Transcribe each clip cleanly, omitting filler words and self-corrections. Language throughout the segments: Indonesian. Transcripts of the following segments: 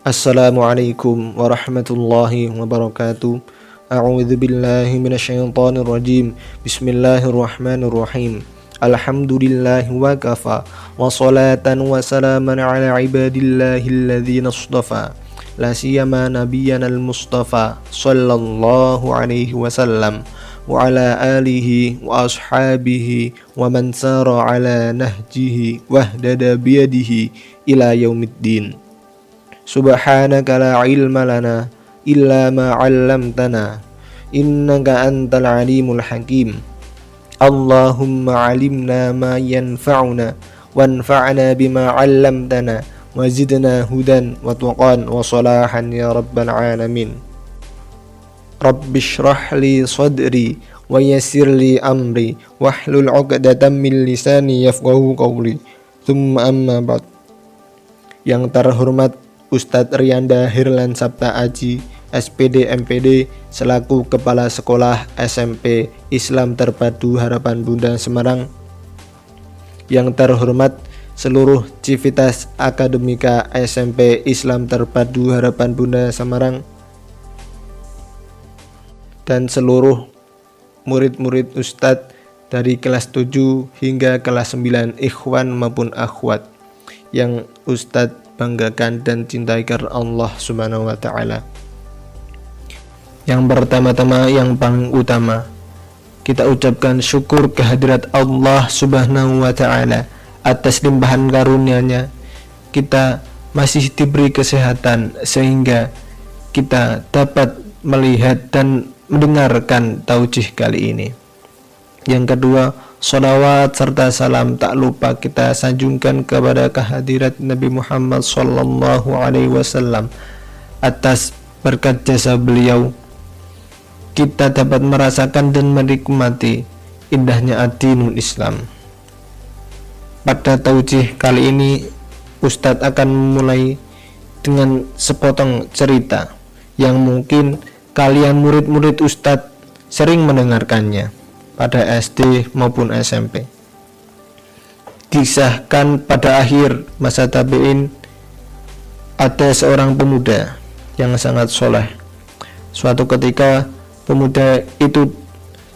Assalamualaikum warahmatullahi wabarakatuh. A'udzu billahi minasyaitonir rajim. Bismillahirrahmanirrahim. Alhamdulillahi wa kafa wa salatan wa salaman ala ibadillahi alladhina istafa. La siyama nabiyyana al-mustafa sallallahu alaihi wasallam wa ala alihi wa ashabihi wa man sara ala nahjihi wahdada biyadihi ila yaumiddin. Subhanaka la ilma lana illa ma 'allamtana innaka antal alimul hakim. Allahumma 'allimna ma yanfa'una wanfa'na bima 'allamtana wa zidna hudan wa tuqan wa salahan ya rabbal alamin. Rabbi shrah li sadri wa yassir li amri wahlul 'uqdatam min lisani yafqahu qawli. Tsumma amma ba'd. Yang terhormat Ustadz Riyanda Hirlan Sabta Aji, SPD MPD, selaku Kepala Sekolah SMP Islam Terpadu Harapan Bunda Semarang. Yang terhormat seluruh Civitas Akademika SMP Islam Terpadu Harapan Bunda Semarang, dan seluruh murid-murid Ustadz dari kelas 7 hingga kelas 9, ikhwan maupun akhwat yang Ustadz banggakan dan cintai karena Allah Subhanahu wa taala. Yang pertama-tama, yang paling utama, kita ucapkan syukur kehadirat Allah Subhanahu wa taala atas limpahan karunia-Nya. Kita masih diberi kesehatan sehingga kita dapat melihat dan mendengarkan taujih kali ini. Yang kedua, sholawat serta salam tak lupa kita sanjungkan kepada kehadirat Nabi Muhammad sallallahu alaihi wasallam. Atas berkat jasa beliau, kita dapat merasakan dan menikmati indahnya ad-dinul Islam. Pada taujih kali ini, Ustadz akan memulai dengan sepotong cerita yang mungkin kalian murid-murid Ustadz sering mendengarkannya pada SD maupun SMP. Kisahkan pada akhir masa tabi'in, ada seorang pemuda yang sangat soleh. Suatu ketika pemuda itu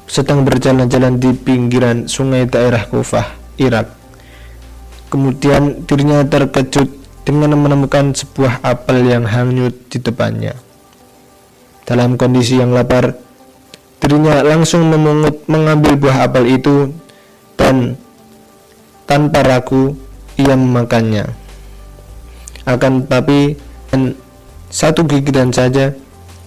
sedang berjalan-jalan di pinggiran sungai daerah Kufah, Irak. Kemudian dirinya terkejut dengan menemukan sebuah apel yang hanyut di depannya. Dalam kondisi yang lapar, dirinya langsung mengambil buah apel itu dan tanpa ragu ia memakannya. Akan tetapi dengan satu gigitan saja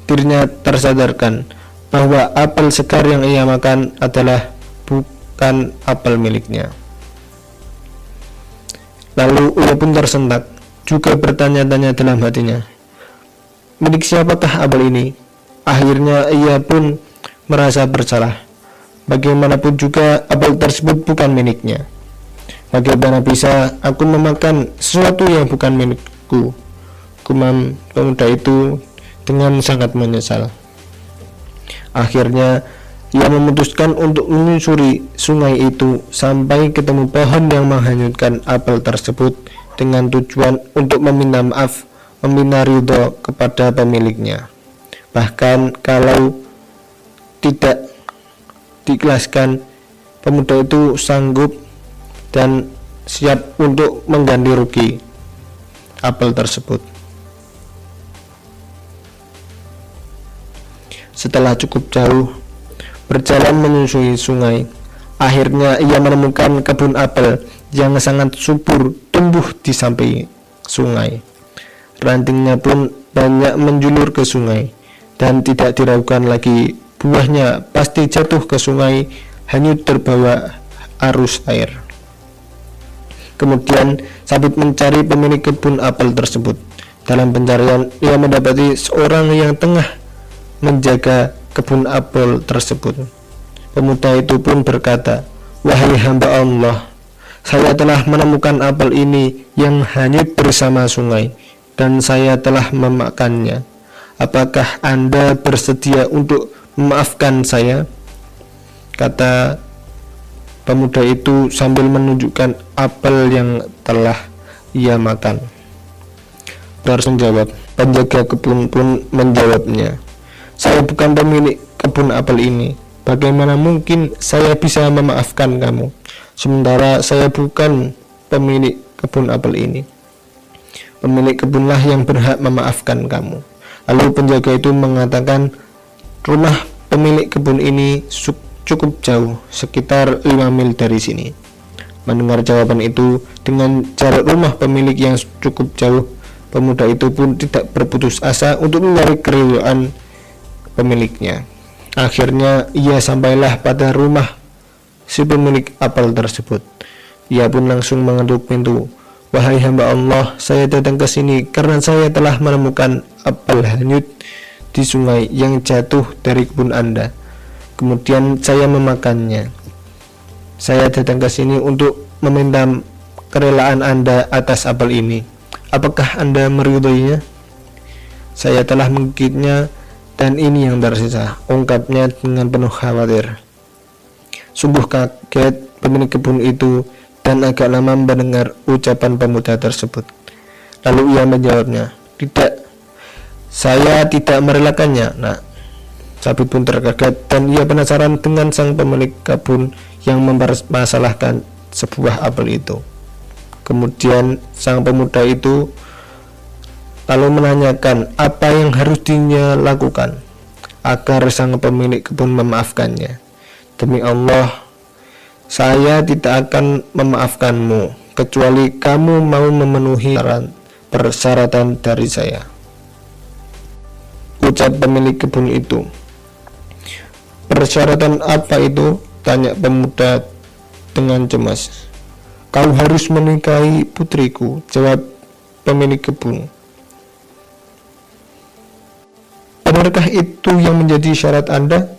dirinya tersadarkan bahwa apel segar yang ia makan adalah bukan apel miliknya. Lalu ia pun tersentak, juga bertanya-tanya dalam hatinya, milik siapakah apel ini? Akhirnya ia pun merasa bersalah. Bagaimanapun juga apel tersebut bukan miliknya. Bagaimana bisa aku memakan sesuatu yang bukan milikku? Gumam pemuda itu dengan sangat menyesal. Akhirnya ia memutuskan untuk menyusuri sungai itu sampai ketemu pohon yang menghanyutkan apel tersebut dengan tujuan untuk meminta maaf, meminta ridho kepada pemiliknya. Bahkan kalau tidak diikhlaskan, pemuda itu sanggup dan siap untuk mengganti rugi apel tersebut. Setelah cukup jauh berjalan menyusuri sungai, akhirnya ia menemukan kebun apel yang sangat subur tumbuh di samping sungai. Rantingnya pun banyak menjulur ke sungai, dan tidak diragukan lagi buahnya pasti jatuh ke sungai, hanyut terbawa arus air. Kemudian sambil mencari pemilik kebun apel tersebut. Dalam pencarian, ia mendapati seorang yang tengah menjaga kebun apel tersebut. Pemuda itu pun berkata, "Wahai hamba Allah, saya telah menemukan apel ini yang hanyut bersama sungai, dan saya telah memakannya. Apakah Anda bersedia untuk memaafkan saya?" Kata pemuda itu sambil menunjukkan apel yang telah ia makan. Terus menjawab. Penjaga kebun pun menjawabnya, saya bukan pemilik kebun apel ini. Bagaimana mungkin saya bisa memaafkan kamu, sementara saya bukan pemilik kebun apel ini. Pemilik kebunlah yang berhak memaafkan kamu. Lalu penjaga itu mengatakan, rumah pemilik kebun ini cukup jauh, sekitar 5 mil dari sini. Mendengar jawaban itu, dengan jarak rumah pemilik yang cukup jauh, pemuda itu pun tidak berputus asa untuk mencari keridhaan pemiliknya. Akhirnya ia sampailah pada rumah si pemilik apel tersebut. Ia pun langsung mengetuk pintu. Wahai hamba Allah, saya datang ke sini karena saya telah menemukan apel hanyut di sungai yang jatuh dari kebun Anda. Kemudian saya memakannya. Saya datang ke sini untuk meminta kerelaan Anda atas apel ini. Apakah Anda meridhoinya? Saya telah menggigitnya dan ini yang tersisa, ungkapnya dengan penuh khawatir. Sungguh kaget pemilik kebun itu dan agak lama mendengar ucapan pemuda tersebut. Lalu ia menjawabnya, tidak, saya tidak merelakannya, nak. Sapi pun terkaget dan ia penasaran dengan sang pemilik kebun yang mempermasalahkan sebuah apel itu. Kemudian sang pemuda itu lalu menanyakan apa yang harus dia lakukan agar sang pemilik kebun memaafkannya. Demi Allah, saya tidak akan memaafkanmu kecuali kamu mau memenuhi persyaratan dari saya, ucap pemilik kebun itu. Persyaratan apa itu? Tanya pemuda dengan cemas. Kau harus menikahi putriku, jawab pemilik kebun. Benarkah itu yang menjadi syarat Anda?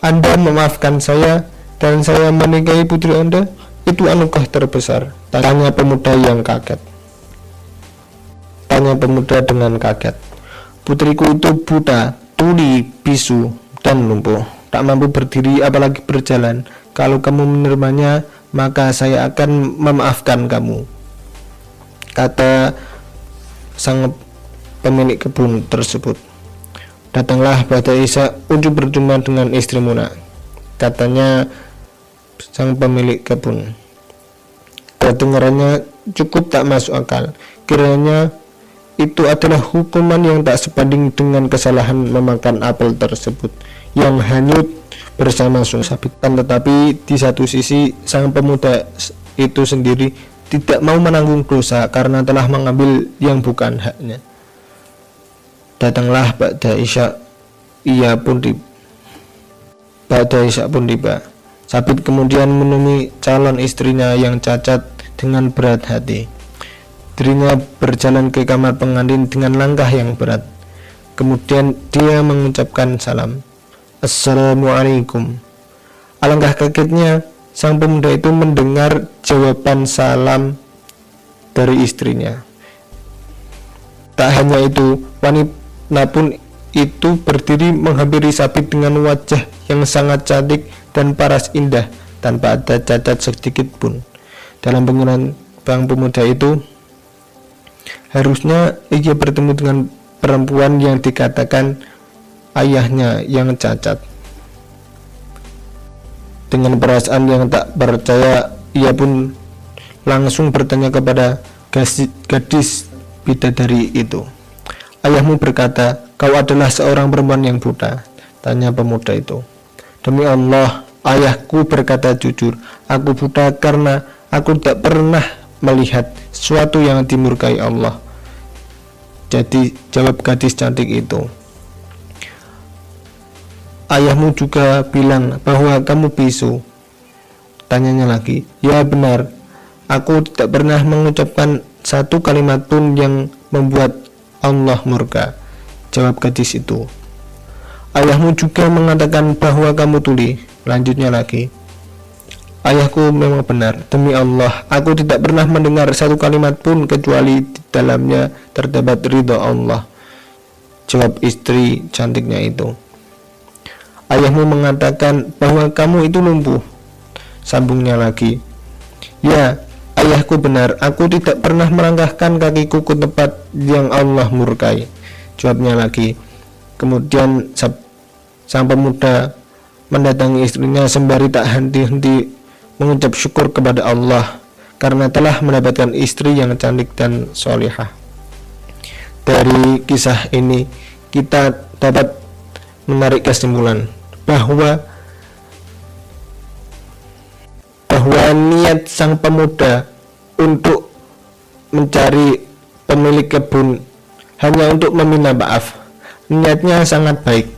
Anda memaafkan saya dan saya menikahi putri Anda? Itu anugerah terbesar, tanya pemuda yang kaget. Tanya pemuda dengan kaget. Putriku itu buta, tuli, bisu, dan lumpuh, tak mampu berdiri apalagi berjalan. Kalau kamu menerimanya, maka saya akan memaafkan kamu, kata sang pemilik kebun tersebut. Datanglah pada Isa untuk berjumpa dengan istrimu, nak, katanya sang pemilik kebun. Kedengarannya cukup tak masuk akal. Kiranya itu adalah hukuman yang tak sebanding dengan kesalahan memakan apel tersebut yang hanyut bersama sapi. Tetapi di satu sisi sang pemuda itu sendiri tidak mau menanggung dosa karena telah mengambil yang bukan haknya. Datanglah Ba'da Isya, Ba'da Isya pun tiba. Sabit kemudian menemui calon istrinya yang cacat dengan berat hati. Dirinya berjalan ke kamar pengantin dengan langkah yang berat. Kemudian dia mengucapkan salam, Assalamualaikum. Alangkah kagetnya sang pemuda itu mendengar jawaban salam dari istrinya. Tak hanya itu, wanita pun itu berdiri menghampiri Sabit dengan wajah yang sangat cantik dan paras indah tanpa ada cacat sedikit pun. Dalam pengurangan bang pemuda itu, harusnya ia bertemu dengan perempuan yang dikatakan ayahnya yang cacat. Dengan perasaan yang tak percaya, ia pun langsung bertanya kepada gadis bidadari itu. Ayahmu berkata, kau adalah seorang perempuan yang buta, tanya pemuda itu. Demi Allah, ayahku berkata jujur, aku buta karena aku tak pernah melihat sesuatu yang dimurkai Allah. Jadi jawab gadis cantik itu. Ayahmu juga bilang bahwa kamu bisu, tanyanya lagi. Ya benar, aku tidak pernah mengucapkan satu kalimat pun yang membuat Allah murka, jawab gadis itu. Ayahmu juga mengatakan bahwa kamu tuli, lanjutnya lagi. Ayahku memang benar, demi Allah, aku tidak pernah mendengar satu kalimat pun kecuali di dalamnya terdapat ridha Allah, jawab istri cantiknya itu. Ayahmu mengatakan bahwa kamu itu lumpuh, sambungnya lagi. Ya, ayahku benar, aku tidak pernah melangkahkan kakiku ke tempat yang Allah murkai. Jawabnya lagi. Kemudian sang pemuda mendatangi istrinya sembari tak henti-henti mengucap syukur kepada Allah karena telah mendapatkan istri yang cantik dan solihah. Dari kisah ini kita dapat menarik kesimpulan bahwa niat sang pemuda untuk mencari pemilik kebun hanya untuk meminta maaf, niatnya sangat baik,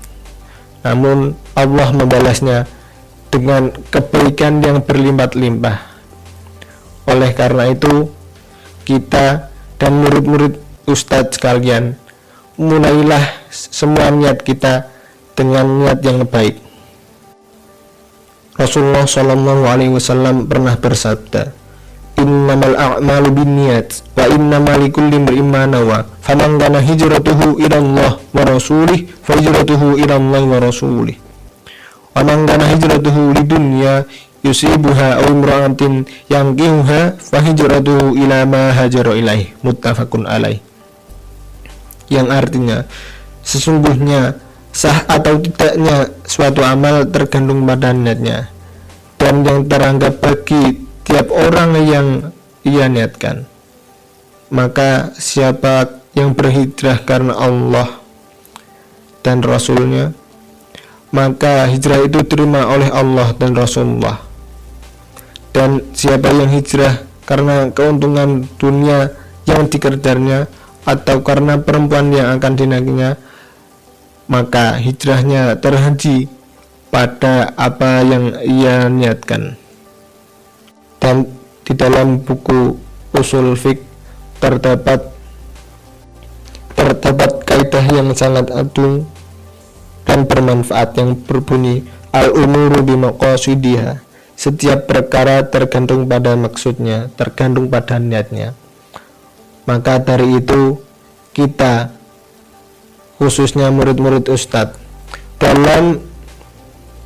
namun Allah membalasnya dengan kebaikan yang berlimpah-limpah. Oleh karena itu, kita dan murid-murid Ustadz sekalian, mulailah semua niat kita dengan niat yang baik. Rasulullah Shallallahu Alaihi Wasallam pernah bersabda, "Innamal a'malu binniyat wa innamal likulli imri'in ma nawa. Faman kana hijratuhu ila Allah wa rasulih fa hijratuhu ila Allah wa rasulih. Wa man kana hijratuhu lidunya yusibuha aw imra'atin yankihuha fa hijratuhu ila ma hajara ilaih." Muttafaqun alaih. Yang artinya, sesungguhnya sah atau tidaknya suatu amal tergantung pada niatnya, dan yang teranggap bagi tiap orang yang ia niatkan. Maka siapa yang berhijrah karena Allah dan Rasulnya, maka hijrah itu diterima oleh Allah dan Rasulullah. Dan siapa yang hijrah karena keuntungan dunia yang dikejarnya atau karena perempuan yang akan dinikahinya, maka hijrahnya terhenti pada apa yang ia niatkan. Dan di dalam buku usul fiqh terdapat kaidah yang sangat agung dan bermanfaat yang berbunyi al-umuru bimaqasidiha. Setiap perkara tergantung pada maksudnya, tergantung pada niatnya. Maka dari itu kita, khususnya murid-murid Ustadz, dalam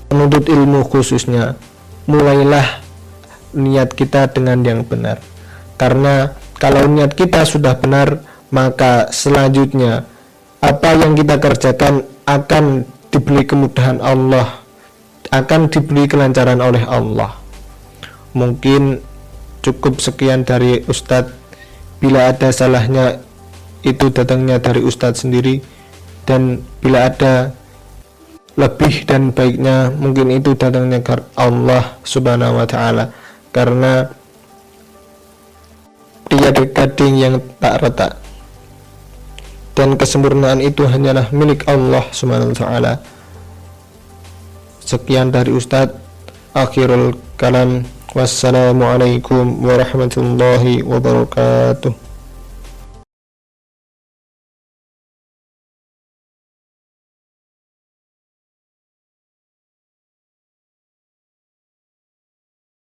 menuntut ilmu khususnya, mulailah niat kita dengan yang benar. Karena kalau niat kita sudah benar, maka selanjutnya apa yang kita kerjakan akan diberi kemudahan Allah, akan diberi kelancaran oleh Allah. Mungkin cukup sekian dari Ustadz. Bila ada salahnya, itu datangnya dari Ustadz sendiri, dan bila ada lebih dan baiknya, mungkin itu datangnya dari Allah Subhanahu wa Ta'ala, karena Dia gading yang tak retak, dan kesempurnaan itu hanyalah milik Allah Subhanahu wa Ta'ala. Sekian dari Ustadz. Akhirul kalam. Wassalamualaikum warahmatullahi wabarakatuh.